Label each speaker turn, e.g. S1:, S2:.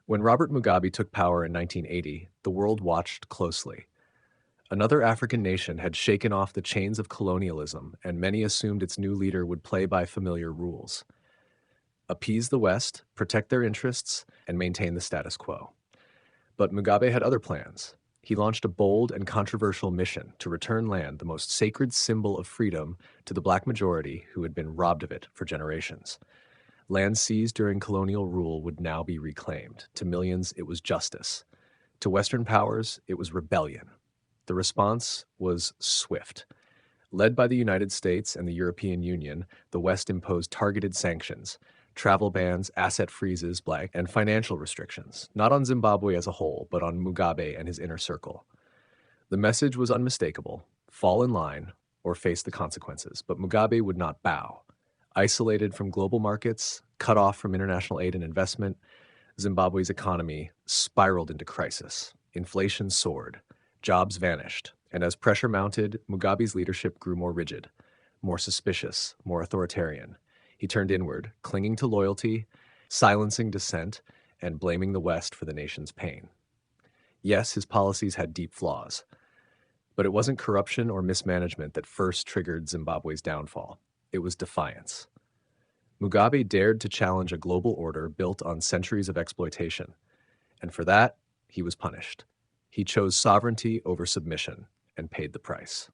S1: When Robert Mugabe took power in 1980, the world watched closely. Another African nation had shaken off the chains of colonialism, and many assumed its new leader would play by familiar rules: appease the West, protect their interests, and maintain the status quo. But Mugabe had other plans. He launched a bold and controversial mission to return land, the most sacred symbol of freedom, to the black majority who had been robbed of it for generations. Land seized during colonial rule would now be reclaimed. To millions, it was justice. To Western powers, it was rebellion. The response was swift. Led by the United States and the European Union, the West imposed targeted sanctions, travel bans, asset freezes, and financial restrictions, not on Zimbabwe as a whole, but on Mugabe and his inner circle. The message was unmistakable: fall in line or face the consequences. But Mugabe would not bow. Isolated from global markets, cut off from international aid and investment, Zimbabwe's economy spiraled into crisis. Inflation soared, jobs vanished, and as pressure mounted, Mugabe's leadership grew more rigid, more suspicious, more authoritarian. He turned inward, clinging to loyalty, silencing dissent, and blaming the West for the nation's pain. Yes, his policies had deep flaws, but it wasn't corruption or mismanagement that first triggered Zimbabwe's downfall. It was defiance. Mugabe dared to challenge a global order built on centuries of exploitation, and for that, he was punished. He chose sovereignty over submission and paid the price.